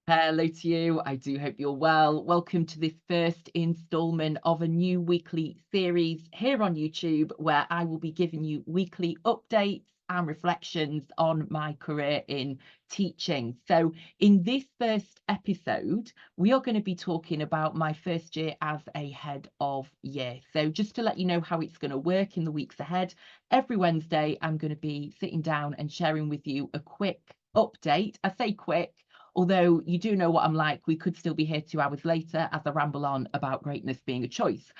Hello to you. I do hope you're well. Welcome to this first instalment of a new weekly series here on YouTube, where I will be giving you weekly updates and reflections on my career in teaching. So, in this first episode, we are going to be talking about my first year as a head of year. So, just to let you know how it's going to work in the weeks ahead, every Wednesday, I'm going to be sitting down and sharing with you a quick update. I say quick, although you do know what I'm like, we could still be here 2 hours later as I ramble on about greatness being a choice.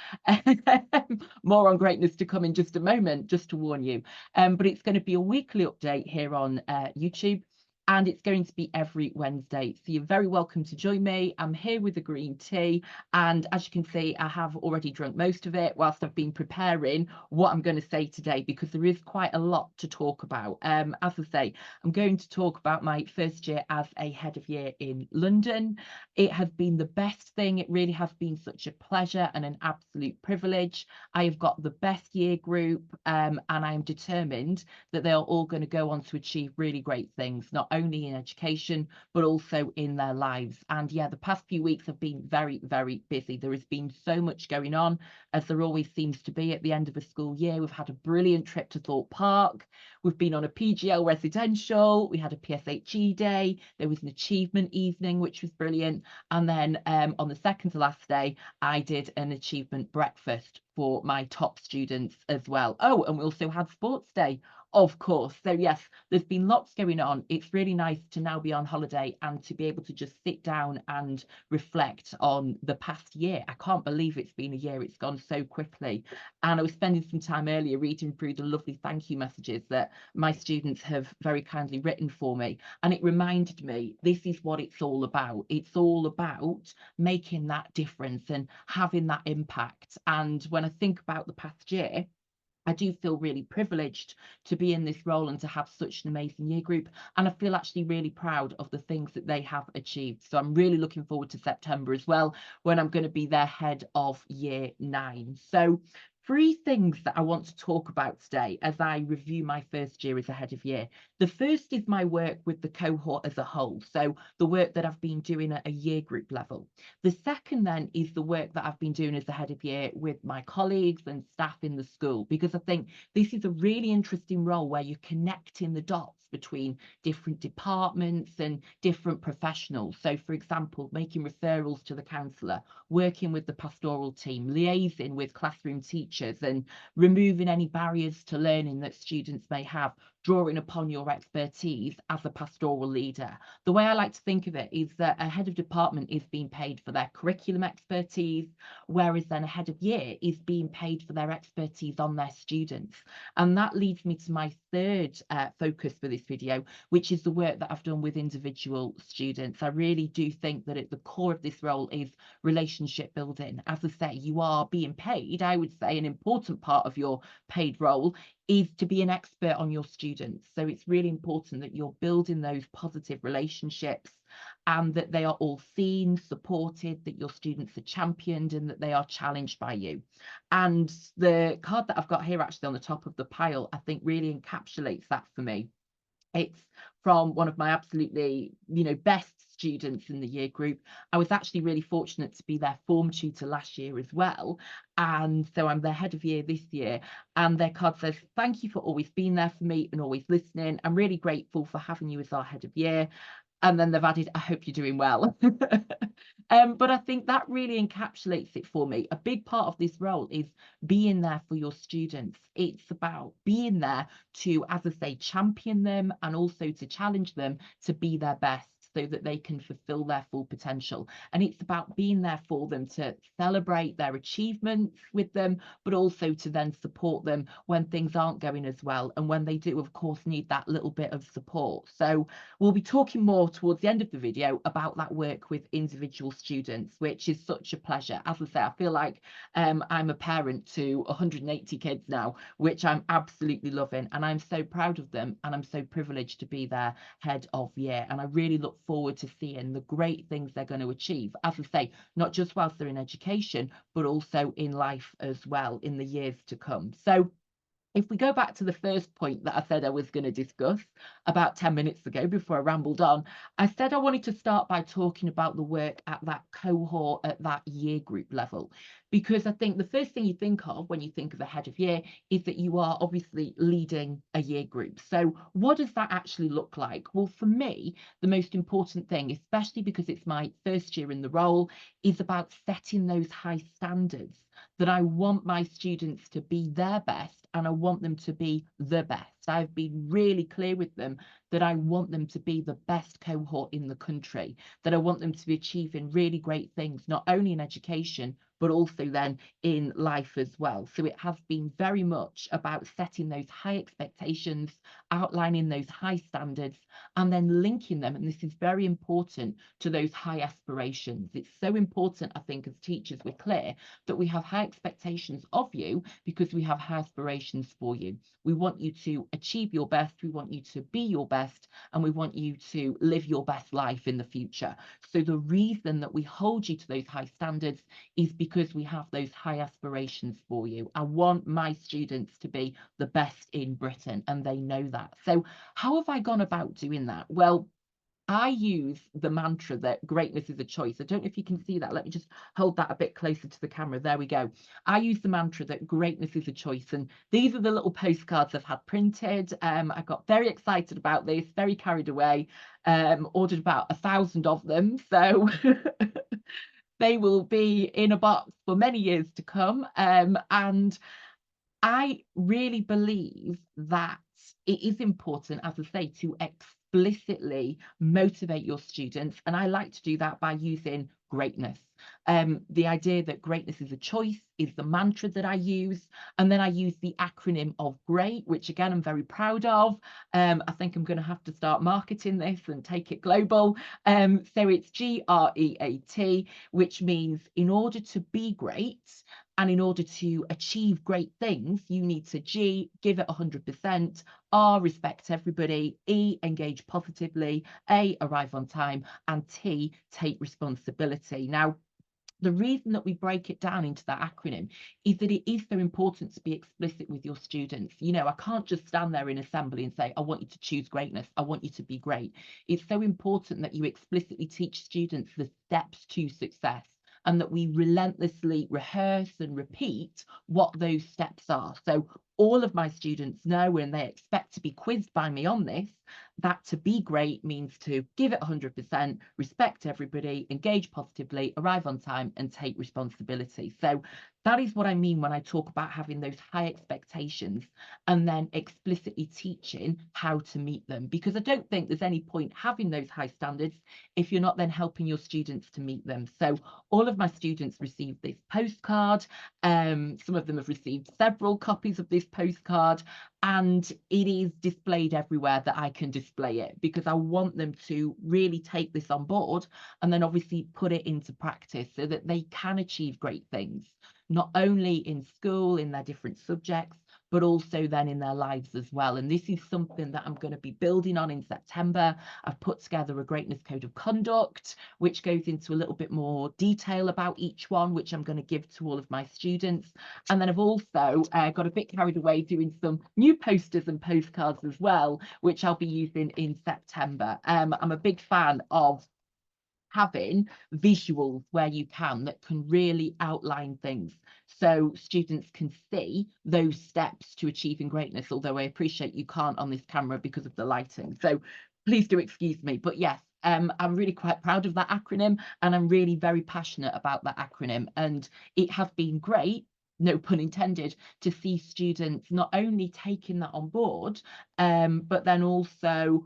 More on greatness to come in just a moment, just to warn you. But it's going to be a weekly update here on YouTube. And it's going to be every Wednesday. So you're very welcome to join me. I'm here with the green tea. And as you can see, I have already drunk most of it whilst I've been preparing what I'm going to say today, because there is quite a lot to talk about. As I say, I'm going to talk about my first year as a head of year in London. It has been the best thing. It really has been such a pleasure and an absolute privilege. I have got the best year group, and I am determined that they are all going to go on to achieve really great things, not only in education, but also in their lives. And yeah, the past few weeks have been very, very busy. There has been so much going on, as there always seems to be at the end of a school year. We've had a brilliant trip to Thorpe Park. We've been on a PGL residential. We had a PSHE day. There was an achievement evening, which was brilliant. And then on the second to last day, I did an achievement breakfast for my top students as well. Oh, and we also had sports day, of course. So yes, there's been lots going on. It's really nice to now be on holiday and to be able to just sit down and reflect on the past year. I can't believe it's been a year. It's gone so quickly. And I was spending some time earlier reading through the lovely thank you messages that my students have very kindly written for me. And it reminded me, this is what it's all about. It's all about making that difference and having that impact. And when I think about the past year, I do feel really privileged to be in this role and to have such an amazing year group. And I feel actually really proud of the things that they have achieved. So I'm really looking forward to September as well, when I'm going to be their head of year 9. So 3 things that I want to talk about today as I review my first year as a head of year. The first is my work with the cohort as a whole. So the work that I've been doing at a year group level. The second then is the work that I've been doing as a head of year with my colleagues and staff in the school, because I think this is a really interesting role where you're connecting the dots between different departments and different professionals. So for example, making referrals to the counsellor, working with the pastoral team, liaising with classroom teachers and removing any barriers to learning that students may have, drawing upon your expertise as a pastoral leader. The way I like to think of it is that a head of department is being paid for their curriculum expertise, whereas then a head of year is being paid for their expertise on their students. And that leads me to my third focus for this video, which is the work that I've done with individual students. I really do think that at the core of this role is relationship building. As I say, you are being paid. I would say an important part of your paid role is to be an expert on your students. So it's really important that you're building those positive relationships and that they are all seen, supported, that your students are championed and that they are challenged by you. And the card that I've got here actually on the top of the pile, I think really encapsulates that for me. It's from one of my absolutely, best students in the year group. I was actually really fortunate to be their form tutor last year as well. And so I'm their head of year this year. And their card says, "Thank you for always being there for me and always listening. I'm really grateful for having you as our head of year." And then they've added, "I hope you're doing well." But I think that really encapsulates it for me. A big part of this role is being there for your students. It's about being there to, as I say, champion them and also to challenge them to be their best, so that they can fulfill their full potential. And it's about being there for them, to celebrate their achievements with them, but also to then support them when things aren't going as well, and when they do, of course, need that little bit of support. So we'll be talking more towards the end of the video about that work with individual students, which is such a pleasure. As I say, I feel like I'm a parent to 180 kids now, which I'm absolutely loving, and I'm so proud of them, and I'm so privileged to be their head of year. And I really look forward to seeing the great things they're going to achieve, as I say, not just whilst they're in education, but also in life as well in the years to come. So if we go back to the first point that I said I was going to discuss about 10 minutes ago before I rambled on, I said I wanted to start by talking about the work at that cohort, at that year group level, because I think the first thing you think of when you think of a head of year is that you are obviously leading a year group. So what does that actually look like? Well, for me, the most important thing, especially because it's my first year in the role, is about setting those high standards that I want my students to be their best and I want them to be the best. I've been really clear with them that I want them to be the best cohort in the country, that I want them to be achieving really great things, not only in education, but also then in life as well. So it has been very much about setting those high expectations, outlining those high standards, and then linking them. And this is very important to those high aspirations. It's so important, I think, as teachers, we're clear that we have high expectations of you because we have high aspirations for you. We want you to achieve your best, we want you to be your best, and we want you to live your best life in the future. So the reason that we hold you to those high standards is because we have those high aspirations for you. I want my students to be the best in Britain, and they know that. So how have I gone about doing that? Well, I use the mantra that greatness is a choice. I don't know if you can see that. Let me just hold that a bit closer to the camera. There we go. I use the mantra that greatness is a choice. And these are the little postcards I've had printed. I got very excited about this, very carried away, ordered about 1,000 of them. So they will be in a box for many years to come. And I really believe that it is important, as I say, to explicitly motivate your students. And I like to do that by using greatness. The idea that greatness is a choice is the mantra that I use. And then I use the acronym of GREAT, which again, I'm very proud of. I think I'm going to have to start marketing this and take it global. So it's GREAT, which means in order to be great, and in order to achieve great things, you need to G, give it 100%, R, respect everybody, E, engage positively, A, arrive on time, and T, take responsibility. Now, the reason that we break it down into that acronym is that it is so important to be explicit with your students. You know, I can't just stand there in assembly and say, I want you to choose greatness. I want you to be great. It's so important that you explicitly teach students the steps to success, and that we relentlessly rehearse and repeat what those steps are. So all of my students know, and they expect to be quizzed by me on this, that to be great means to give it 100%, respect everybody, engage positively, arrive on time, and take responsibility. So that is what I mean when I talk about having those high expectations and then explicitly teaching how to meet them, because I don't think there's any point having those high standards if you're not then helping your students to meet them. So all of my students received this postcard. Some of them have received several copies of this postcard, and it is displayed everywhere that I can display it, because I want them to really take this on board and then obviously put it into practice so that they can achieve great things, not only in school, in their different subjects, but also then in their lives as well. And this is something that I'm going to be building on in September. I've put together a greatness code of conduct, which goes into a little bit more detail about each one, which I'm going to give to all of my students. And then I've also got a bit carried away doing some new posters and postcards as well, which I'll be using in September. I'm a big fan of having visuals where you can that can really outline things so students can see those steps to achieving greatness, although I appreciate you can't on this camera because of the lighting, so please do excuse me. But yes, I'm really quite proud of that acronym, and I'm really very passionate about that acronym, and it has been great, no pun intended, to see students not only taking that on board, but then also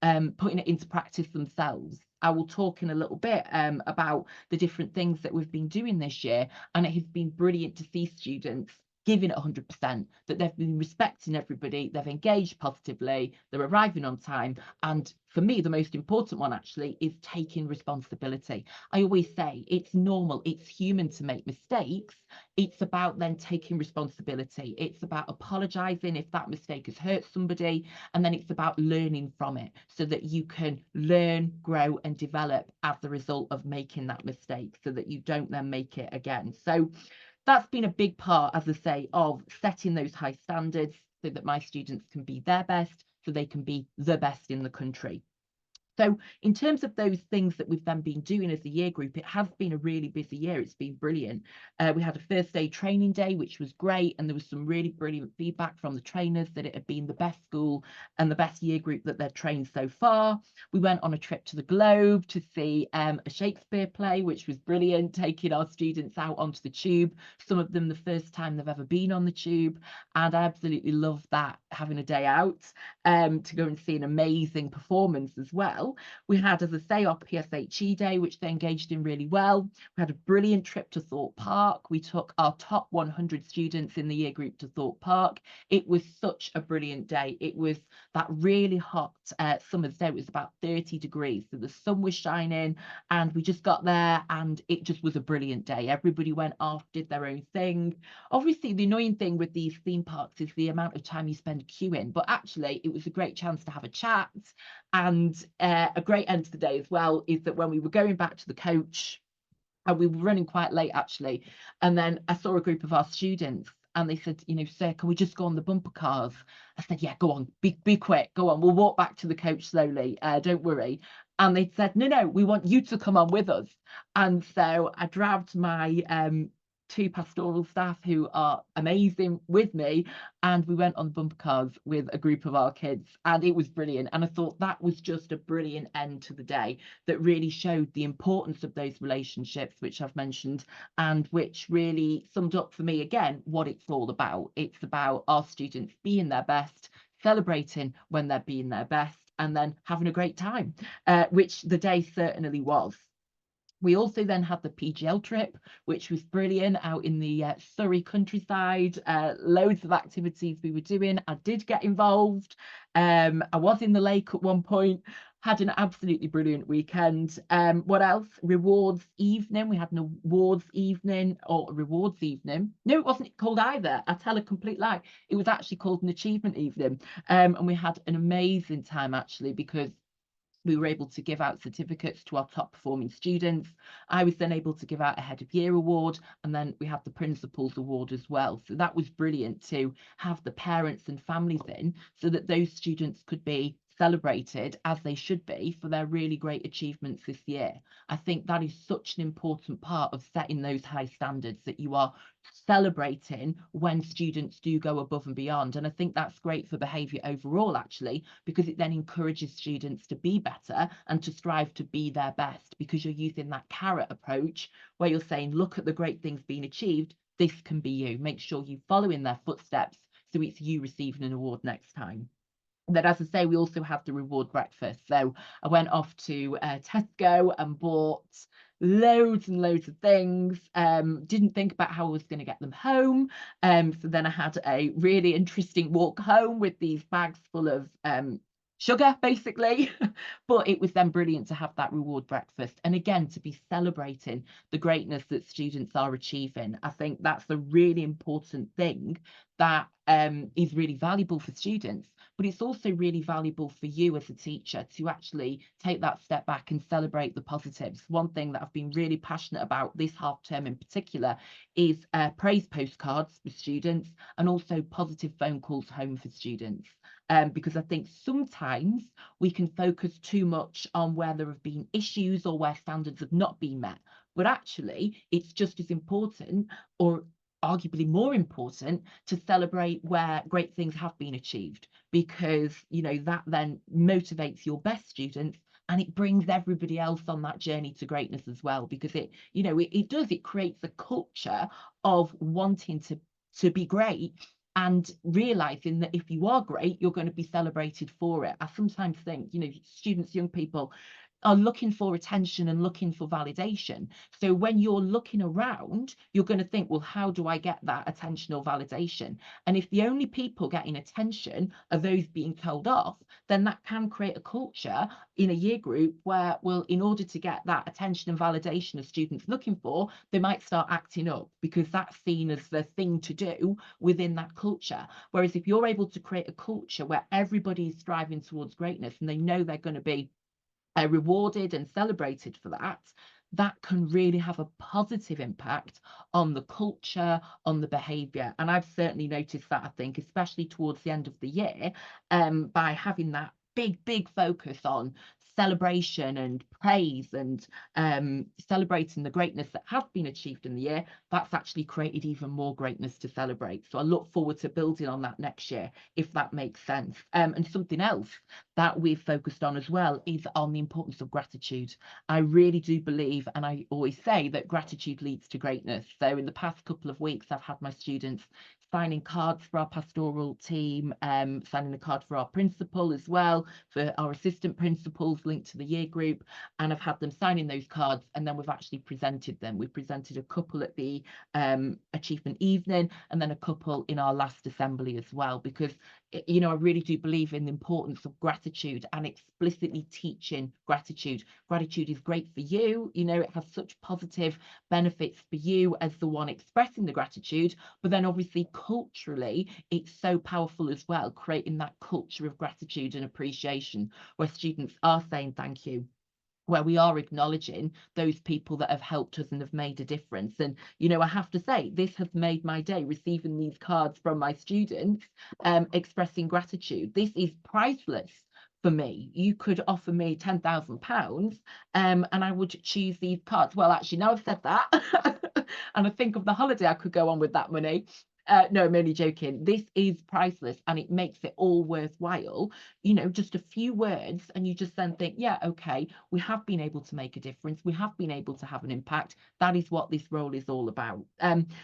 putting it into practice themselves. I will talk in a little bit about the different things that we've been doing this year, and it has been brilliant to see students giving it 100%, that they've been respecting everybody, they've engaged positively, they're arriving on time, and for me, the most important one actually is taking responsibility. I always say it's normal, it's human to make mistakes. It's about then taking responsibility. It's about apologizing if that mistake has hurt somebody, and then it's about learning from it so that you can learn, grow, and develop as the result of making that mistake, so that you don't then make it again. So that's been a big part, as I say, of setting those high standards, so that my students can be their best, so they can be the best in the country. So in terms of those things that we've then been doing as a year group, it has been a really busy year. It's been brilliant. We had a first day training day, which was great. And there was some really brilliant feedback from the trainers that it had been the best school and the best year group that they'd trained so far. We went on a trip to the Globe to see a Shakespeare play, which was brilliant, taking our students out onto the tube, some of them the first time they've ever been on the tube. And I absolutely love that, having a day out to go and see an amazing performance as well. We had, as I say, our PSHE day, which they engaged in really well. We had a brilliant trip to Thorpe Park. We took our top 100 students in the year group to Thorpe Park. It was such a brilliant day. It was that really hot summer's day. It was about 30 degrees, so the sun was shining, and we just got there and it just was a brilliant day. Everybody went off, did their own thing. Obviously, the annoying thing with these theme parks is the amount of time you spend queuing, but actually it was a great chance to have a chat. And a great end to the day as well is that when we were going back to the coach, and we were running quite late actually, and then I saw a group of our students and they said, you know, sir, can we just go on the bumper cars? I said, yeah, go on, be quick, go on, we'll walk back to the coach slowly, don't worry. And they said, no, we want you to come on with us. And so I grabbed my two pastoral staff who are amazing with me, and we went on bumper cars with a group of our kids, and it was brilliant. And I thought that was just a brilliant end to the day that really showed the importance of those relationships, which I've mentioned, and which really summed up for me again what it's all about. It's about our students being their best, celebrating when they're being their best, and then having a great time, which the day certainly was. We also then had the PGL trip, which was brilliant, out in the Surrey countryside. Loads of activities we were doing. I did get involved. I was in the lake at one point. Had an absolutely brilliant weekend. What else? Rewards evening. We had an awards evening, or a rewards evening. No, it wasn't called either. I tell a complete lie. It was actually called an achievement evening. And we had an amazing time actually, because we were able to give out certificates to our top performing students. I was then able to give out a head of year award, and then we had the principal's award as well. So that was brilliant to have the parents and families in, so that those students could be celebrated as they should be for their really great achievements this year. I think that is such an important part of setting those high standards, that you are celebrating when students do go above and beyond. And I think that's great for behaviour overall, actually, because it then encourages students to be better and to strive to be their best, because you're using that carrot approach where you're saying, look at the great things being achieved, this can be you. Make sure you follow in their footsteps, so it's you receiving an award next time. And then, as I say, we also have the reward breakfast. So I went off to Tesco and bought loads and loads of things. Didn't think about how I was going to get them home. So then I had a really interesting walk home with these bags full of sugar, basically. But it was then brilliant to have that reward breakfast, and again to be celebrating the greatness that students are achieving. I think that's a really important thing that is really valuable for students, but it's also really valuable for you as a teacher to actually take that step back and celebrate the positives. One thing that I've been really passionate about this half term in particular is praise postcards for students, and also positive phone calls home for students. Because I think sometimes we can focus too much on where there have been issues or where standards have not been met. But actually, it's just as important, or arguably more important, to celebrate where great things have been achieved, because, you know, that then motivates your best students, and it brings everybody else on that journey to greatness as well, because it, you know, it creates a culture of wanting to be great, and realizing that if you are great, you're going to be celebrated for it. I sometimes think, you know, students, young people are looking for attention and looking for validation. So when you're looking around, you're going to think, well, how do I get that attention or validation? And if the only people getting attention are those being told off, then that can create a culture in a year group where, well, in order to get that attention and validation of students looking for, they might start acting up, because that's seen as the thing to do within that culture. Whereas if you're able to create a culture where everybody is striving towards greatness and they know they're going to be rewarded and celebrated for that, that can really have a positive impact on the culture, on the behaviour. And I've certainly noticed that, I think, especially towards the end of the year, by having that big focus on celebration and praise and celebrating the greatness that has been achieved in the year, that's actually created even more greatness to celebrate. So I look forward to building on that next year, if that makes sense. And something else that we've focused on as well is on the importance of gratitude. I really do believe, and I always say, that gratitude leads to greatness. So in the past couple of weeks, I've had my students signing cards for our pastoral team, signing a card for our principal as well, for our assistant principals linked to the year group, and I've had them signing those cards, and then we've actually presented them. We presented a couple at the achievement evening, and then a couple in our last assembly as well, because you know, I really do believe in the importance of gratitude and explicitly teaching gratitude. Gratitude is great for you, you know, it has such positive benefits for you as the one expressing the gratitude, but then obviously culturally it's so powerful as well, creating that culture of gratitude and appreciation where students are saying thank you, where we are acknowledging those people that have helped us and have made a difference. And you know, I have to say, this has made my day, receiving these cards from my students expressing gratitude. This is priceless for me. You could offer me £10,000 and I would choose these cards. Well, actually, now I've said that and I think of the holiday I could go on with that money. No, I'm only joking. This is priceless, and it makes it all worthwhile. You know, just a few words, and you just then think, yeah, okay, we have been able to make a difference. We have been able to have an impact. That is what this role is all about.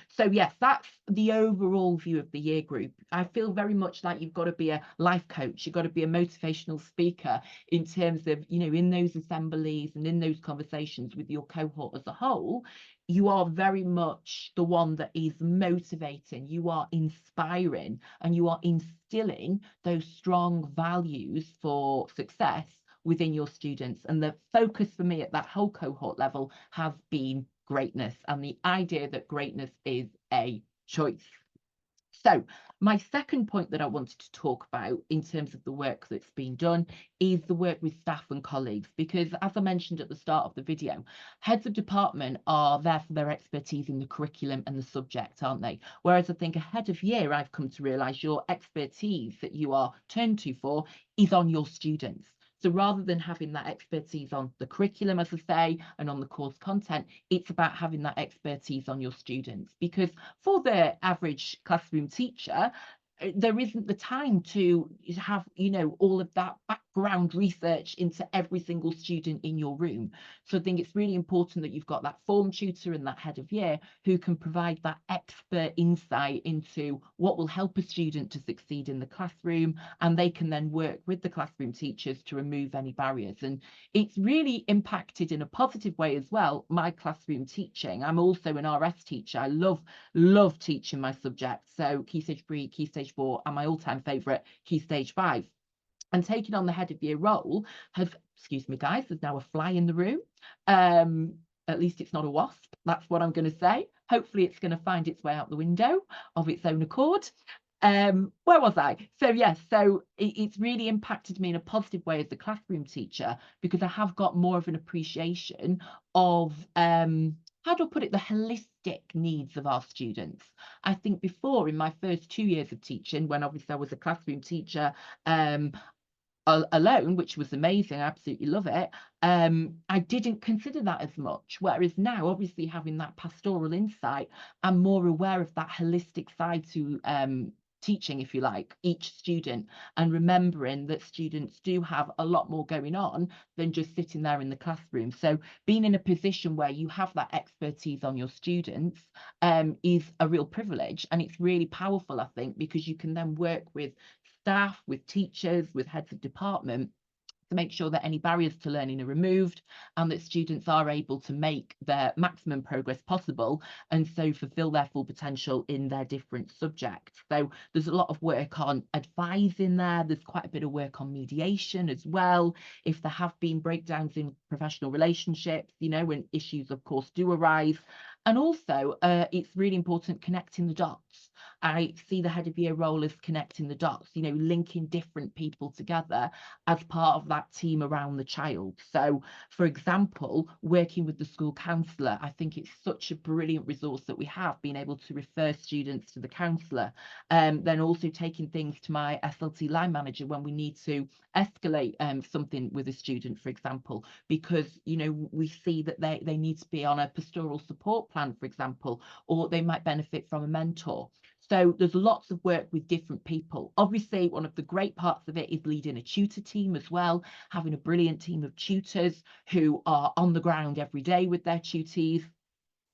So yes, that's the overall view of the year group. I feel very much like you've got to be a life coach. You've got to be a motivational speaker in terms of, you know, in those assemblies and in those conversations with your cohort as a whole. You are very much the one that is motivating, you are inspiring, and you are instilling those strong values for success within your students. And the focus for me at that whole cohort level has been greatness, and the idea that greatness is a choice. So my second point that I wanted to talk about in terms of the work that's been done is the work with staff and colleagues, because as I mentioned at the start of the video, heads of department are there for their expertise in the curriculum and the subject, aren't they? Whereas I think ahead of year, I've come to realise your expertise that you are turned to for is on your students. So rather than having that expertise on the curriculum, as I say, and on the course content, it's about having that expertise on your students. Because for the average classroom teacher, there isn't the time to have, you know, all of that background research into every single student in your room. So I think it's really important that you've got that form tutor and that head of year who can provide that expert insight into what will help a student to succeed in the classroom, and they can then work with the classroom teachers to remove any barriers. And it's really impacted in a positive way as well my classroom teaching. I'm also an RS teacher. I love teaching my subjects. So Key Stage 3, Key Stage 4, and my all-time favourite, Key Stage 5. And taking on the head of year role has, excuse me guys, there's now a fly in the room. At least it's not a wasp. That's what I'm going to say. Hopefully it's going to find its way out the window of its own accord. Where was I? So yes, so it's really impacted me in a positive way as a classroom teacher, because I have got more of an appreciation of how do I put it, the holistic needs of our students. I think before, in my first 2 years of teaching, when obviously I was a classroom teacher alone, which was amazing, I absolutely love it, I didn't consider that as much. Whereas now, obviously having that pastoral insight, I'm more aware of that holistic side to teaching, if you like, each student, and remembering that students do have a lot more going on than just sitting there in the classroom. So being in a position where you have that expertise on your students is a real privilege, and it's really powerful, I think, because you can then work with staff, with teachers, with heads of department to make sure that any barriers to learning are removed and that students are able to make their maximum progress possible and so fulfill their full potential in their different subjects. So there's a lot of work on advising there. There's quite a bit of work on mediation as well. If there have been breakdowns in professional relationships, you know, when issues of course do arise, And also, it's really important connecting the dots. I see the head of year role as connecting the dots, linking different people together as part of that team around the child. So, for example, working with the school counsellor, I think it's such a brilliant resource that we have, being able to refer students to the counsellor. Then also taking things to my SLT line manager when we need to escalate something with a student, for example, because we see that they need to be on a pastoral support plan, for example, or they might benefit from a mentor. So there's lots of work with different people. Obviously, one of the great parts of it is leading a tutor team as well, having a brilliant team of tutors who are on the ground every day with their tutees,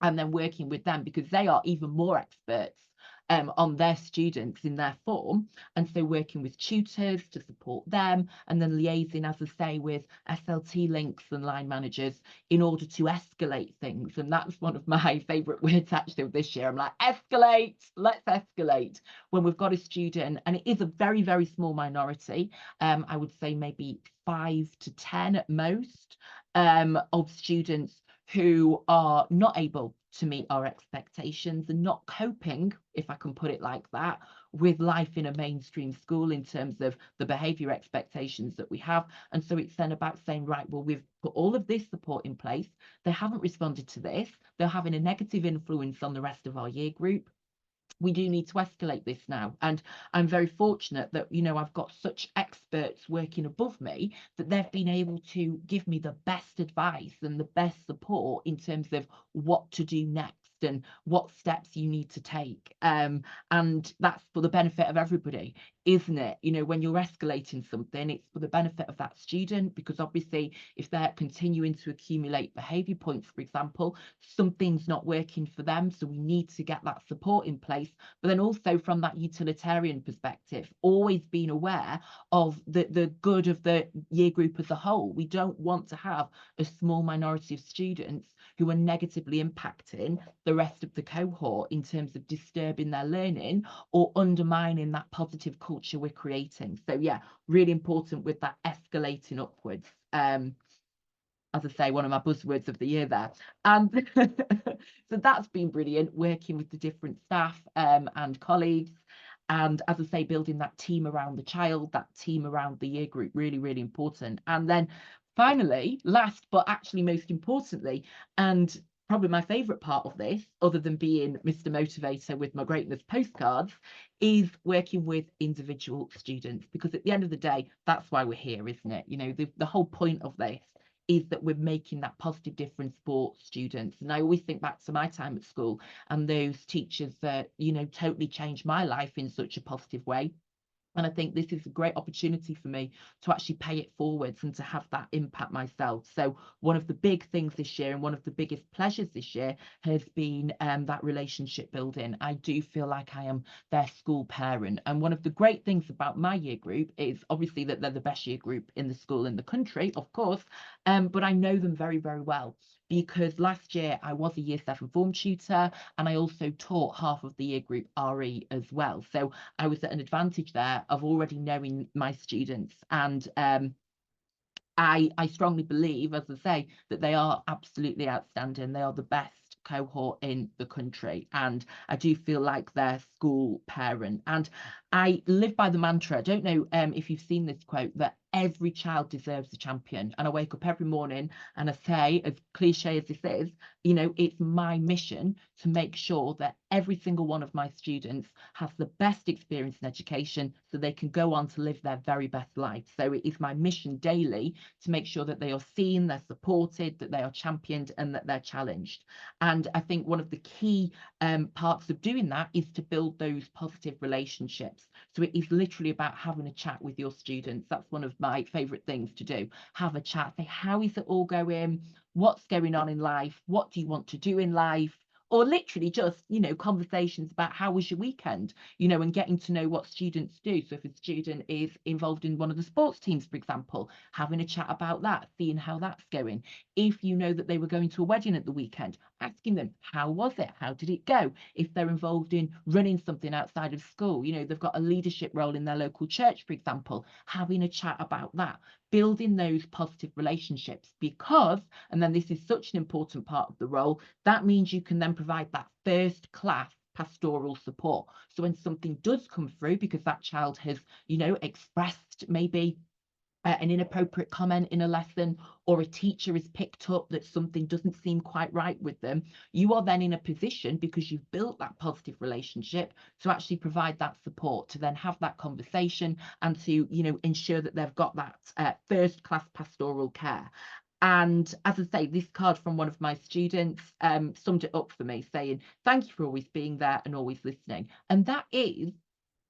and then working with them because they are even more experts on their students in their form. And so working with tutors to support them, and then liaising, as I say, with SLT links and line managers in order to escalate things. And that's one of my favourite words actually of this year. I'm like, escalate, let's escalate. When we've got a student, and it is a very, very small minority, I would say maybe 5 to 10 at most, of students who are not able to meet our expectations and not coping, if I can put it like that, with life in a mainstream school in terms of the behaviour expectations that we have. And so it's then about saying, right, well, we've put all of this support in place. They haven't responded to this. They're having a negative influence on the rest of our year group. We do need to escalate this now. And I'm very fortunate that, I've got such experts working above me that they've been able to give me the best advice and the best support in terms of what to do next and what steps you need to take. And that's for the benefit of everybody, isn't it? When you're escalating something, it's for the benefit of that student, because obviously if they're continuing to accumulate behaviour points, for example, something's not working for them. So we need to get that support in place. But then also from that utilitarian perspective, always being aware of the good of the year group as a whole. We don't want to have a small minority of students who are negatively impacting the rest of the cohort in terms of disturbing their learning or undermining that positive culture we're creating. So yeah, really important with that escalating upwards. As I say, one of my buzzwords of the year there. And so that's been brilliant, working with the different staff and colleagues. And as I say, building that team around the child, that team around the year group, really, really important. And then finally, last but actually most importantly, and probably my favourite part of this, other than being Mr. Motivator with my greatness postcards, is working with individual students. Because at the end of the day, that's why we're here, isn't it? The whole point of this is that we're making that positive difference for students. And I always think back to my time at school and those teachers that, totally changed my life in such a positive way. And I think this is a great opportunity for me to actually pay it forwards and to have that impact myself. So one of the big things this year and one of the biggest pleasures this year has been that relationship building. I do feel like I am their school parent. And one of the great things about my year group is obviously that they're the best year group in the school in the country, of course, but I know them very, very well. Because last year I was a year 7 form tutor and I also taught half of the year group RE as well. So I was at an advantage there of already knowing my students. And I strongly believe, as I say, that they are absolutely outstanding. They are the best cohort in the country. And I do feel like their school parent. And I live by the mantra, I don't know if you've seen this quote, that every child deserves a champion. And I wake up every morning and I say, as cliche as this is, it's my mission to make sure that every single one of my students has the best experience in education so they can go on to live their very best life. So it is my mission daily to make sure that they are seen, they're supported, that they are championed, and that they're challenged. And I think one of the key parts of doing that is to build those positive relationships. So it is literally about having a chat with your students. That's one of my favourite things to do. Have a chat, say, how is it all going? What's going on in life? What do you want to do in life? Or literally just, conversations about how was your weekend, and getting to know what students do. So if a student is involved in one of the sports teams, for example, having a chat about that, seeing how that's going. If you know that they were going to a wedding at the weekend, asking them, how was it? How did it go? If they're involved in running something outside of school, they've got a leadership role in their local church, for example, having a chat about that. building those positive relationships, because, and then this is such an important part of the role, that means you can then provide that first class pastoral support. So when something does come through because that child has, expressed maybe an inappropriate comment in a lesson, or a teacher has picked up that something doesn't seem quite right with them, you are then in a position, because you've built that positive relationship, to actually provide that support, to then have that conversation, and to ensure that they've got that first class pastoral care. And as I say, this card from one of my students summed it up for me, saying, "Thank you for always being there and always listening." And that is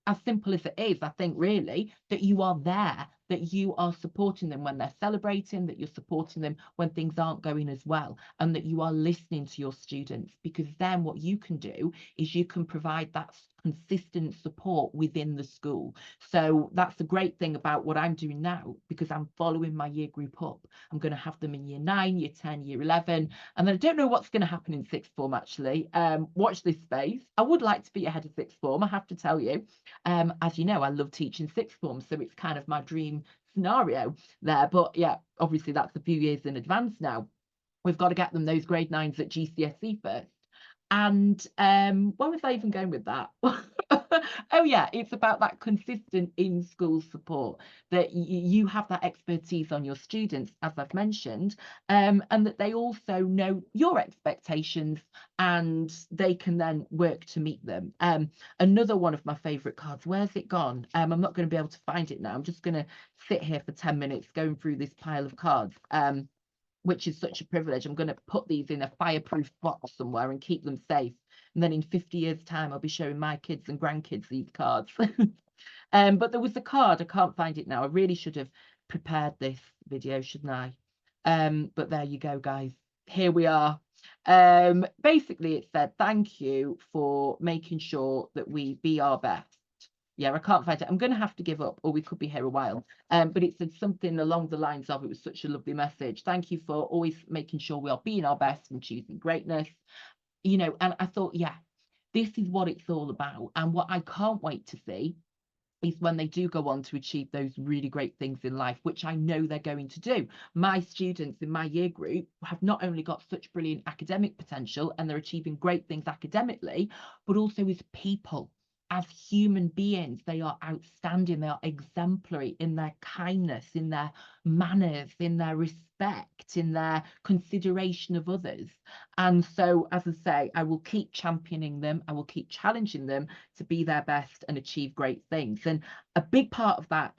as simple as it is, I think, really, that you are there, that you are supporting them when they're celebrating, that you're supporting them when things aren't going as well, and that you are listening to your students, because then what you can do is you can provide that consistent support within the school. So that's the great thing about what I'm doing now, because I'm following my year group up. I'm going to have them in year 9, year 10, year 11, and then I don't know what's going to happen in sixth form, actually. Watch this space. I would like to be ahead of sixth form, I have to tell you. As you know, I love teaching sixth form, so it's kind of my dream scenario there. But yeah, obviously that's a few years in advance now. We've got to get them those grade 9s at GCSE first. And where was I even going with that? Oh yeah, it's about that consistent in-school support, that you have that expertise on your students, as I've mentioned, and that they also know your expectations, and they can then work to meet them. Another one of my favourite cards, where's it gone? I'm not going to be able to find it now. I'm just going to sit here for 10 minutes going through this pile of cards. Which is such a privilege. I'm going to put these in a fireproof box somewhere and keep them safe. And then in 50 years' time, I'll be showing my kids and grandkids these cards. But there was a card, I can't find it now. I really should have prepared this video, shouldn't I? But there you go, guys. Here we are. Basically, it said, "Thank you for making sure that we be our best." Yeah, I can't find it. I'm going to have to give up, or we could be here a while. But it said something along the lines of, it was such a lovely message. "Thank you for always making sure we are being our best and choosing greatness." And I thought, yeah, this is what it's all about. And what I can't wait to see is when they do go on to achieve those really great things in life, which I know they're going to do. My students in my year group have not only got such brilliant academic potential, and they're achieving great things academically, but also as people. As human beings, they are outstanding. They are exemplary in their kindness, in their manners, in their respect, in their consideration of others. And so, as I say, I will keep championing them. I will keep challenging them to be their best and achieve great things. And a big part of that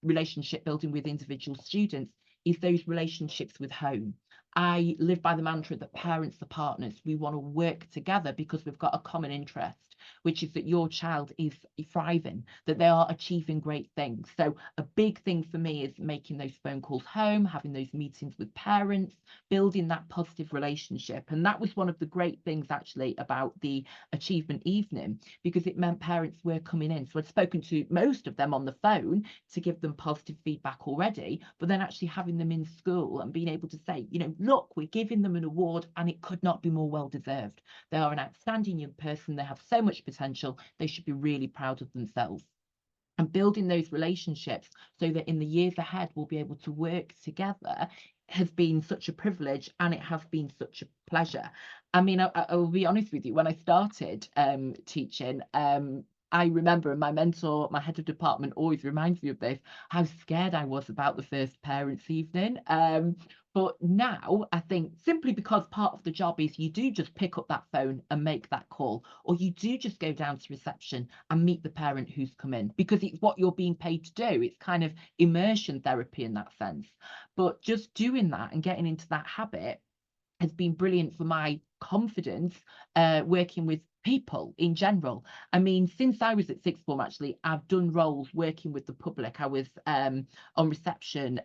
relationship building with individual students is those relationships with home. I live by the mantra that parents are partners. We want to work together because we've got a common interest, which is that your child is thriving, that they are achieving great things. So a big thing for me is making those phone calls home, having those meetings with parents, building that positive relationship. And that was one of the great things, actually, about the achievement evening, because it meant parents were coming in. So I'd spoken to most of them on the phone to give them positive feedback already, but then actually having them in school and being able to say, look, we're giving them an award, and it could not be more well deserved. They are an outstanding young person. They have so much potential. They should be really proud of themselves. And building those relationships so that in the years ahead we'll be able to work together has been such a privilege, and it has been such a pleasure. I mean, I will be honest with you, when I started teaching, I remember my mentor, my head of department, always reminds me of this, how scared I was about the first parents' evening. But now I think, simply because part of the job is you do just pick up that phone and make that call, or you do just go down to reception and meet the parent who's come in, because it's what you're being paid to do. It's kind of immersion therapy in that sense. But just doing that and getting into that habit has been brilliant for my confidence working with people in general. I mean, since I was at sixth form, actually, I've done roles working with the public. I was on reception,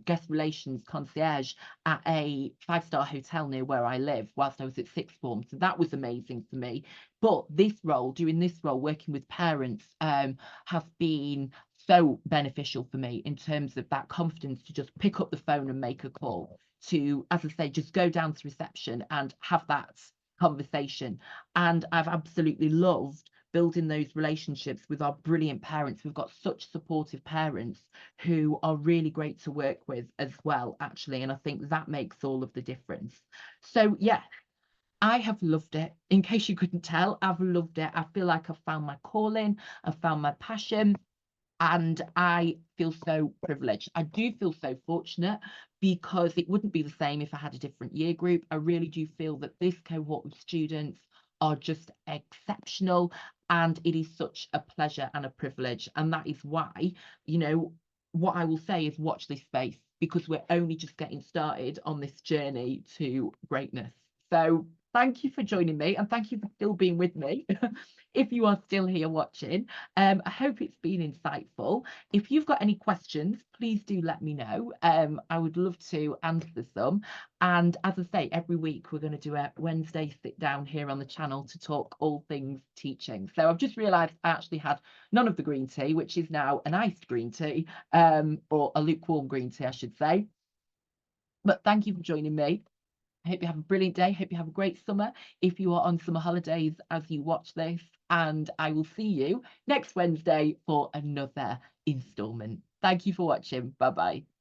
guest relations concierge at a 5-star hotel near where I live whilst I was at sixth form. So that was amazing for me. But doing this role, working with parents, has been so beneficial for me in terms of that confidence to just pick up the phone and make a call, to, as I say, just go down to reception and have that conversation. And I've absolutely loved building those relationships with our brilliant parents. We've got such supportive parents who are really great to work with as well, actually. And I think that makes all of the difference. So, yeah, I have loved it. In case you couldn't tell, I've loved it. I feel like I've found my calling, I've found my passion, and I feel so privileged. I do feel so fortunate because it wouldn't be the same if I had a different year group. I really do feel that this cohort of students are just exceptional, and it is such a pleasure and a privilege. And that is why, what I will say is watch this space, because we're only just getting started on this journey to greatness. So thank you for joining me, and thank you for still being with me. If you are still here watching, I hope it's been insightful. If you've got any questions, please do let me know. I would love to answer some. And as I say, every week we're going to do a Wednesday sit down here on the channel to talk all things teaching. So I've just realised I actually had none of the green tea, which is now an iced green tea, or a lukewarm green tea, I should say. But thank you for joining me. I hope you have a brilliant day. Hope you have a great summer if you are on summer holidays as you watch this. And I will see you next Wednesday for another instalment. Thank you for watching. Bye bye.